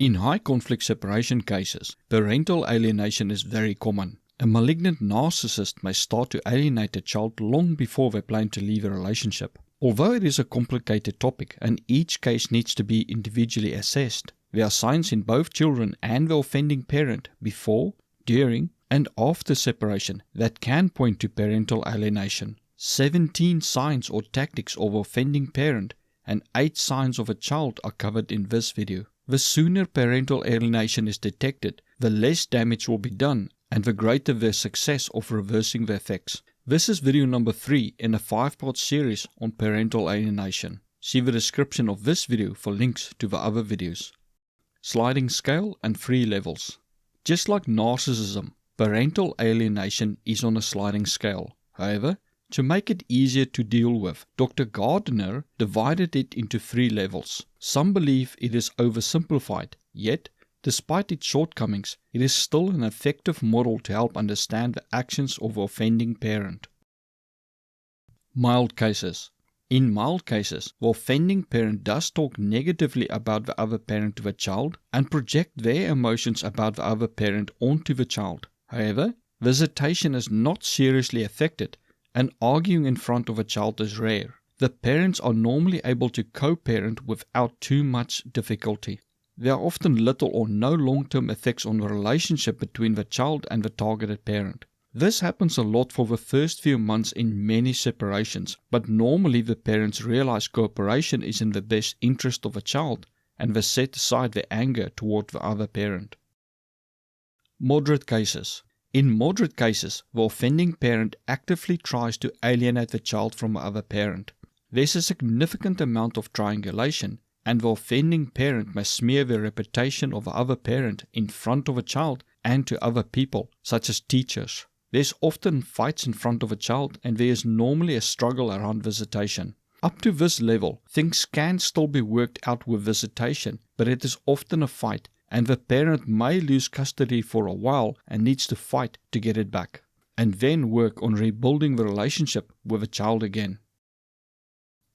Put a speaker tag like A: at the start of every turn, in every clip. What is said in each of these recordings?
A: In high-conflict separation cases, parental alienation is very common. A malignant narcissist may start to alienate a child long before they plan to leave a relationship. Although it is a complicated topic and each case needs to be individually assessed, there are signs in both children and the offending parent before, during, and after separation that can point to parental alienation. 17 signs or tactics of offending parent and 8 signs of a child are covered in this video. The sooner parental alienation is detected, the less damage will be done and the greater the success of reversing the effects. This is video number 3 in a 5-part series on parental alienation. See the description of this video for links to the other videos. Sliding scale and 3 levels. Just like narcissism, parental alienation is on a sliding scale. However, to make it easier to deal with, Dr. Gardner divided it into 3 levels. Some believe it is oversimplified, yet, despite its shortcomings, it is still an effective model to help understand the actions of the offending parent. Mild cases. In mild cases, the offending parent does talk negatively about the other parent to the child and project their emotions about the other parent onto the child. However, visitation is not seriously affected and arguing in front of a child is rare. The parents are normally able to co-parent without too much difficulty. There are often little or no long-term effects on the relationship between the child and the targeted parent. This happens a lot for the first few months in many separations, but normally the parents realize cooperation is in the best interest of the child and they set aside their anger toward the other parent. Moderate cases. In moderate cases, the offending parent actively tries to alienate the child from the other parent. There's a significant amount of triangulation, and the offending parent may smear the reputation of the other parent in front of a child and to other people, such as teachers. There's often fights in front of a child, and there is normally a struggle around visitation. Up to this level, things can still be worked out with visitation, but it is often a fight, and the parent may lose custody for a while and needs to fight to get it back, and then work on rebuilding the relationship with the child again.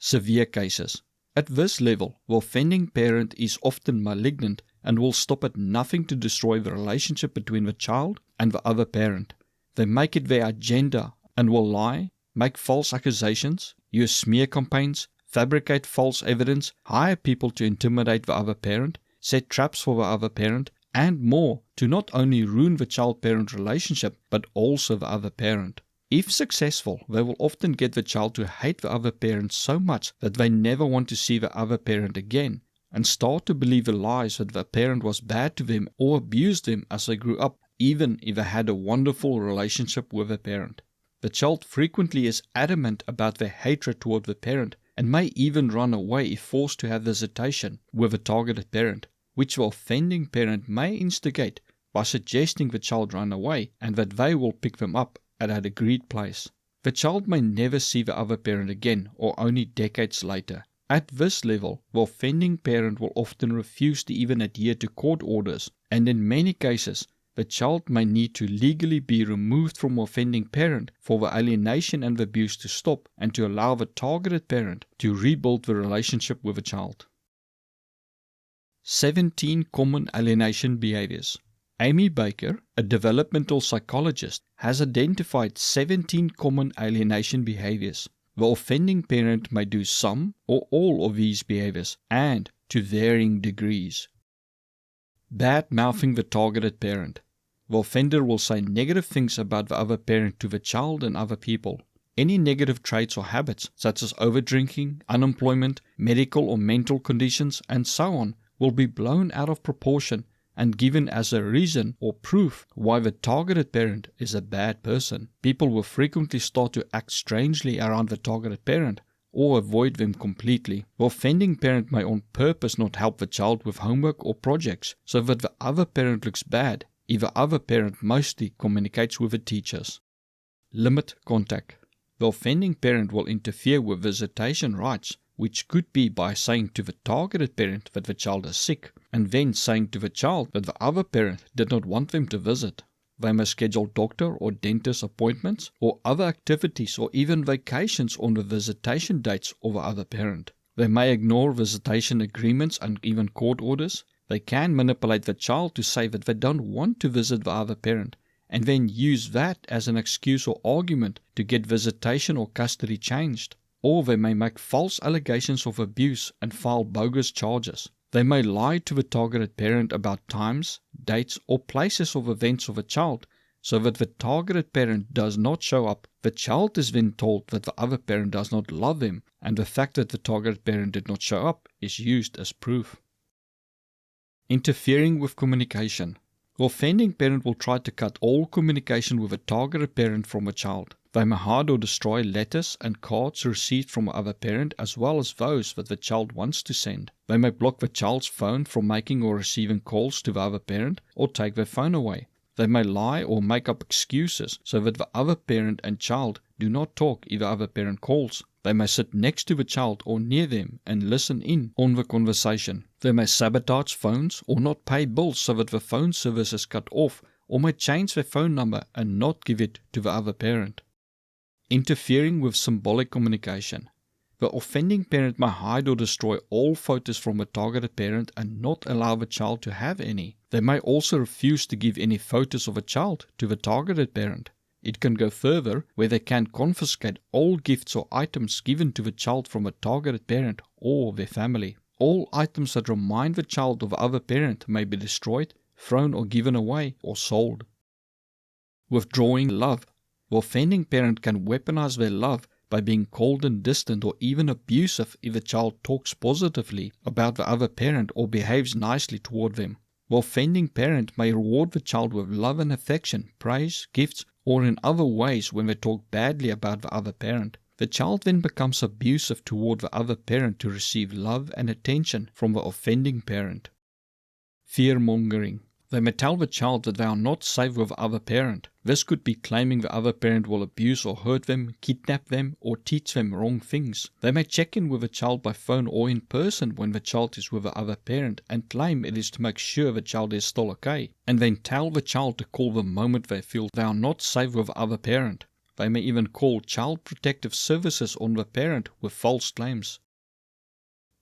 A: Severe cases. At this level, the offending parent is often malignant and will stop at nothing to destroy the relationship between the child and the other parent. They make it their agenda and will lie, make false accusations, use smear campaigns, fabricate false evidence, hire people to intimidate the other parent, set traps for the other parent, and more to not only ruin the child-parent relationship, but also the other parent. If successful, they will often get the child to hate the other parent so much that they never want to see the other parent again, and start to believe the lies that the parent was bad to them or abused them as they grew up, even if they had a wonderful relationship with the parent. The child frequently is adamant about their hatred toward the parent and may even run away if forced to have visitation with a targeted parent, which the offending parent may instigate by suggesting the child run away and that they will pick them up at an agreed place. The child may never see the other parent again or only decades later. At this level, the offending parent will often refuse to even adhere to court orders, and in many cases, the child may need to legally be removed from the offending parent for the alienation and the abuse to stop and to allow the targeted parent to rebuild the relationship with the child. 17 common alienation behaviors. Amy Baker, a developmental psychologist, has identified 17 common alienation behaviors. The offending parent may do some or all of these behaviors, and to varying degrees. Bad-mouthing the targeted parent. The offender will say negative things about the other parent to the child and other people. Any negative traits or habits, such as overdrinking, unemployment, medical or mental conditions, and so on, will be blown out of proportion and given as a reason or proof why the targeted parent is a bad person. People will frequently start to act strangely around the targeted parent or avoid them completely. The offending parent may on purpose not help the child with homework or projects so that the other parent looks bad if the other parent mostly communicates with the teachers. Limit contact. The offending parent will interfere with visitation rights, which could be by saying to the targeted parent that the child is sick, and then saying to the child that the other parent did not want them to visit. They may schedule doctor or dentist appointments or other activities or even vacations on the visitation dates of the other parent. They may ignore visitation agreements and even court orders. They can manipulate the child to say that they don't want to visit the other parent, and then use that as an excuse or argument to get visitation or custody changed. Or they may make false allegations of abuse and file bogus charges. They may lie to the targeted parent about times, dates, or places of events of a child, so that the targeted parent does not show up. The child is then told that the other parent does not love him, and the fact that the targeted parent did not show up is used as proof. Interfering with communication. The offending parent will try to cut all communication with a targeted parent from a child. They may hide or destroy letters and cards received from the other parent, as well as those that the child wants to send. They may block the child's phone from making or receiving calls to the other parent, or take their phone away. They may lie or make up excuses so that the other parent and child do not talk if the other parent calls. They may sit next to the child or near them and listen in on the conversation. They may sabotage phones or not pay bills so that the phone service is cut off, or may change their phone number and not give it to the other parent. Interfering with symbolic communication. The offending parent may hide or destroy all photos from the targeted parent and not allow the child to have any. They may also refuse to give any photos of a child to the targeted parent. It can go further, where they can confiscate all gifts or items given to the child from a targeted parent or their family. All items that remind the child of the other parent may be destroyed, thrown or given away, or sold. Withdrawing love. The offending parent can weaponize their love by being cold and distant or even abusive if the child talks positively about the other parent or behaves nicely toward them. The offending parent may reward the child with love and affection, praise, gifts, or in other ways when they talk badly about the other parent. The child then becomes abusive toward the other parent to receive love and attention from the offending parent. Fear-mongering. They may tell the child that they are not safe with the other parent. This could be claiming the other parent will abuse or hurt them, kidnap them, or teach them wrong things. They may check in with the child by phone or in person when the child is with the other parent and claim it is to make sure the child is still okay, and then tell the child to call the moment they feel they are not safe with the other parent. They may even call child protective services on the parent with false claims.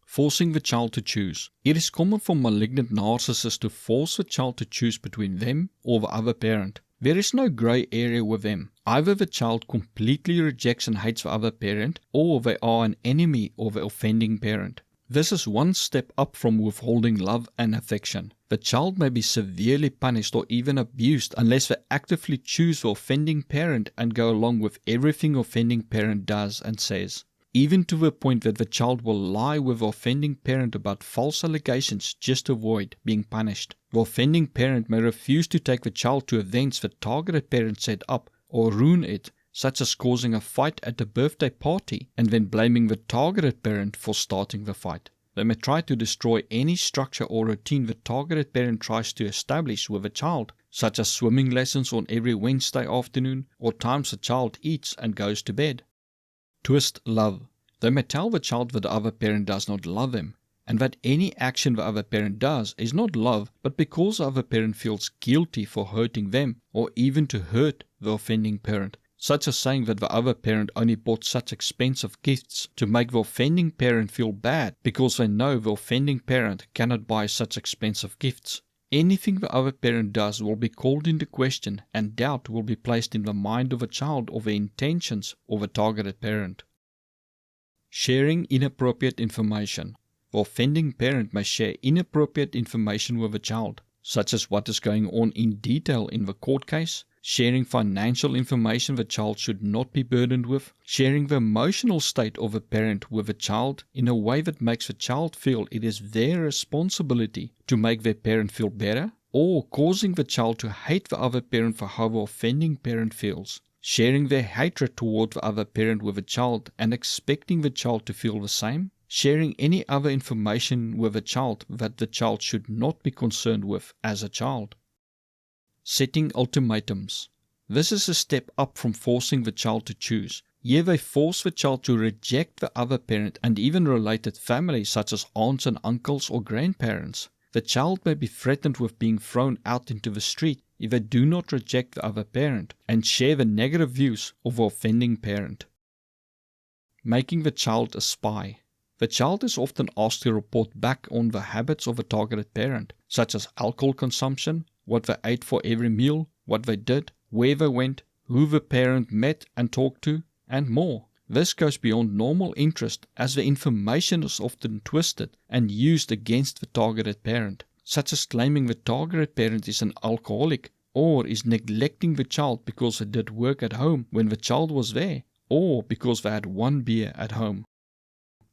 A: Forcing the child to choose. It is common for malignant narcissists to force the child to choose between them or the other parent. There is no grey area with them. Either the child completely rejects and hates the other parent, or they are an enemy of the offending parent. This is one step up from withholding love and affection. The child may be severely punished or even abused unless they actively choose the offending parent and go along with everything the offending parent does and says. Even to the point that the child will lie with the offending parent about false allegations just to avoid being punished. The offending parent may refuse to take the child to events the targeted parent set up or ruin it, such as causing a fight at the birthday party and then blaming the targeted parent for starting the fight. They may try to destroy any structure or routine the targeted parent tries to establish with a child, such as swimming lessons on every Wednesday afternoon or times the child eats and goes to bed. Twist love. They may tell the child that the other parent does not love him, and that any action the other parent does is not love, but because the other parent feels guilty for hurting them, or even to hurt the offending parent, such as saying that the other parent only bought such expensive gifts to make the offending parent feel bad because they know the offending parent cannot buy such expensive gifts. Anything the other parent does will be called into question, and doubt will be placed in the mind of a child of the intentions of a targeted parent. Sharing inappropriate information. The offending parent may share inappropriate information with a child, such as what is going on in detail in the court case, sharing financial information the child should not be burdened with, sharing the emotional state of a parent with a child in a way that makes the child feel it is their responsibility to make their parent feel better, or causing the child to hate the other parent for how the offending parent feels, sharing their hatred toward the other parent with a child and expecting the child to feel the same, sharing any other information with a child that the child should not be concerned with as a child. Setting ultimatums. This is a step up from forcing the child to choose. Here they force the child to reject the other parent and even related family such as aunts and uncles or grandparents. The child may be threatened with being thrown out into the street if they do not reject the other parent and share the negative views of the offending parent. Making the child a spy. The child is often asked to report back on the habits of a targeted parent, such as alcohol consumption, what they ate for every meal, what they did, where they went, who the parent met and talked to, and more. This goes beyond normal interest, as the information is often twisted and used against the targeted parent, such as claiming the targeted parent is an alcoholic, or is neglecting the child because they did work at home when the child was there, or because they had one beer at home.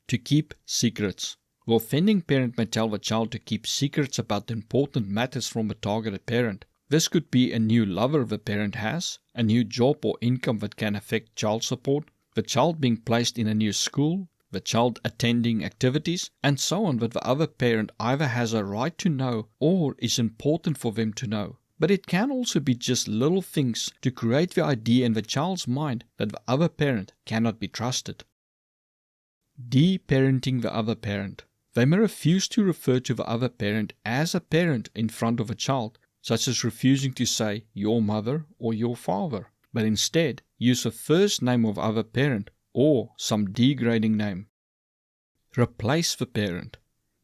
A: To keep secrets. The offending parent may tell the child to keep secrets about important matters from the targeted parent. This could be a new lover the parent has, a new job or income that can affect child support, the child being placed in a new school, the child attending activities, and so on that the other parent either has a right to know or is important for them to know. But it can also be just little things to create the idea in the child's mind that the other parent cannot be trusted. De-parenting the other parent. They may refuse to refer to the other parent as a parent in front of a child, such as refusing to say your mother or your father, but instead use the first name of other parent or some degrading name. Replace the parent.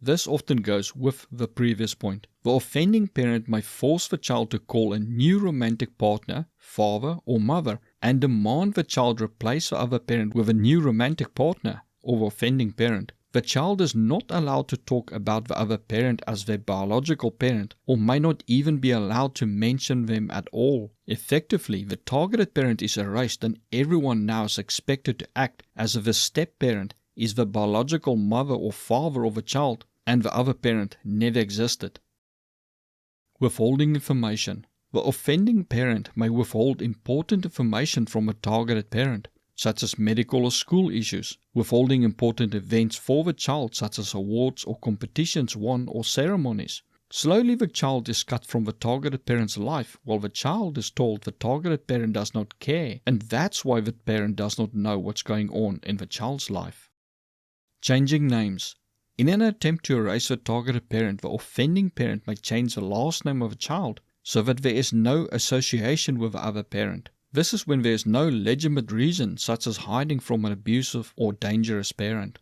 A: This often goes with the previous point. The offending parent may force the child to call a new romantic partner, father or mother, and demand the child replace the other parent with a new romantic partner, or the offending parent. The child is not allowed to talk about the other parent as their biological parent, or may not even be allowed to mention them at all. Effectively, the targeted parent is erased and everyone now is expected to act as if the step-parent is the biological mother or father of a child, and the other parent never existed. Withholding information. The offending parent may withhold important information from a targeted parent, such as medical or school issues, withholding important events for the child such as awards or competitions won or ceremonies. Slowly the child is cut from the targeted parent's life, while the child is told the targeted parent does not care, and that's why the parent does not know what's going on in the child's life. Changing names. In an attempt to erase the targeted parent, the offending parent may change the last name of a child so that there is no association with the other parent. This is when there is no legitimate reason, such as hiding from an abusive or dangerous parent.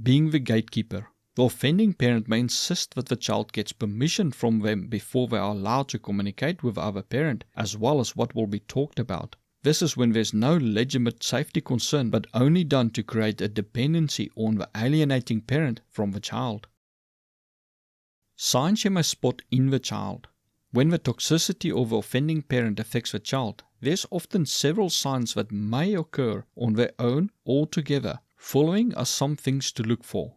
A: Being the gatekeeper. The offending parent may insist that the child gets permission from them before they are allowed to communicate with the other parent, as well as what will be talked about. This is when there is no legitimate safety concern, but only done to create a dependency on the alienating parent from the child. Signs you must spot in the child. When the toxicity of the offending parent affects the child, there's often several signs that may occur on their own or together. Following are some things to look for.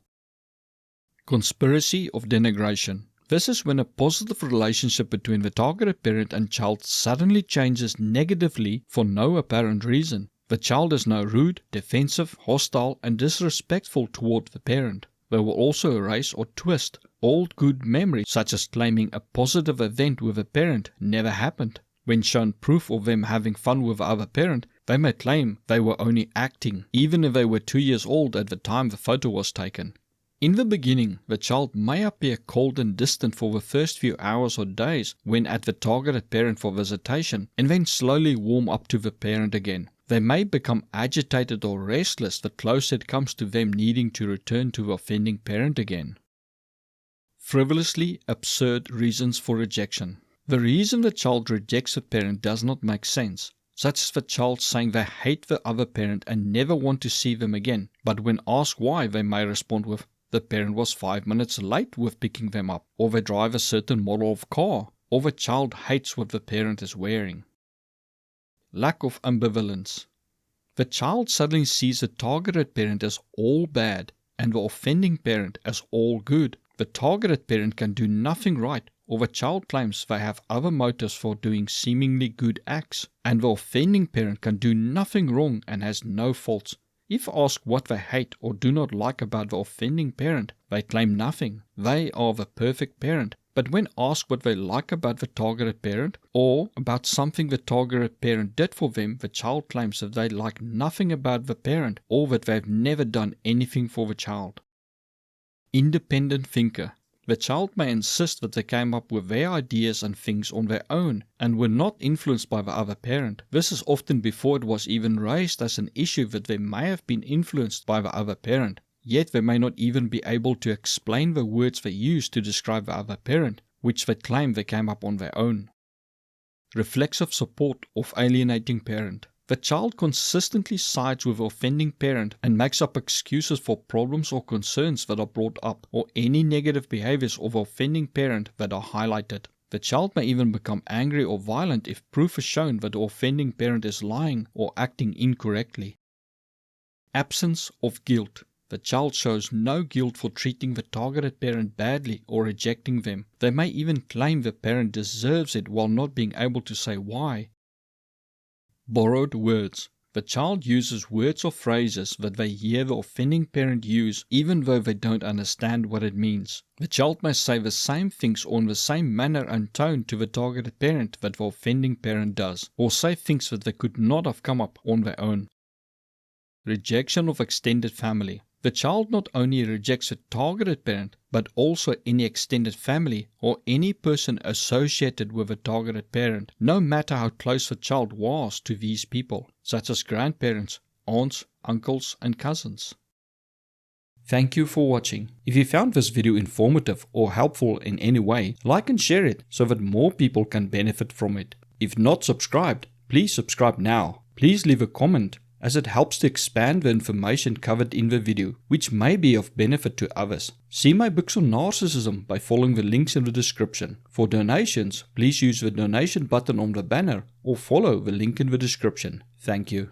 A: Conspiracy of denigration. This is when a positive relationship between the targeted parent and child suddenly changes negatively for no apparent reason. The child is now rude, defensive, hostile, and disrespectful toward the parent. They will also erase or twist old good memories, such as claiming a positive event with a parent never happened. When shown proof of them having fun with the other parent, they may claim they were only acting, even if they were 2 years old at the time the photo was taken. In the beginning, the child may appear cold and distant for the first few hours or days when at the targeted parent for visitation, and then slowly warm up to the parent again. They may become agitated or restless the closer it comes to them needing to return to the offending parent again. Frivolously absurd reasons for rejection. The reason the child rejects a parent does not make sense, such as the child saying they hate the other parent and never want to see them again, but when asked why, they may respond with, the parent was 5 minutes late with picking them up, or they drive a certain model of car, or the child hates what the parent is wearing. Lack of ambivalence. The child suddenly sees the targeted parent as all bad and the offending parent as all good. The targeted parent can do nothing right, or the child claims they have other motives for doing seemingly good acts, and the offending parent can do nothing wrong and has no faults. If asked what they hate or do not like about the offending parent, they claim nothing. They are the perfect parent. But when asked what they like about the targeted parent, or about something the targeted parent did for them, the child claims that they like nothing about the parent, or that they've never done anything for the child. Independent thinker. The child may insist that they came up with their ideas and things on their own, and were not influenced by the other parent. This is often before it was even raised as an issue that they may have been influenced by the other parent. yet they may not even be able to explain the words they use to describe the other parent, which they claim they came up on their own. Reflexive support of alienating parent. The child consistently sides with the offending parent and makes up excuses for problems or concerns that are brought up, or any negative behaviors of the offending parent that are highlighted. The child may even become angry or violent if proof is shown that the offending parent is lying or acting incorrectly. Absence of guilt. The child shows no guilt for treating the targeted parent badly or rejecting them. They may even claim the parent deserves it while not being able to say why. Borrowed words. The child uses words or phrases that they hear the offending parent use even though they don't understand what it means. The child may say the same things or in the same manner and tone to the targeted parent that the offending parent does, or say things that they could not have come up on their own. Rejection of extended family. The child not only rejects the targeted parent, but also any extended family or any person associated with the targeted parent, no matter how close the child was to these people, such as grandparents, aunts, uncles, and cousins. Thank you for watching. If you found this video informative or helpful in any way, like and share it so that more people can benefit from it. If not subscribed, please subscribe now. Please leave a comment, as it helps to expand the information covered in the video, which may be of benefit to others. See my books on narcissism by following the links in the description. For donations, please use the donation button on the banner or follow the link in the description. Thank you.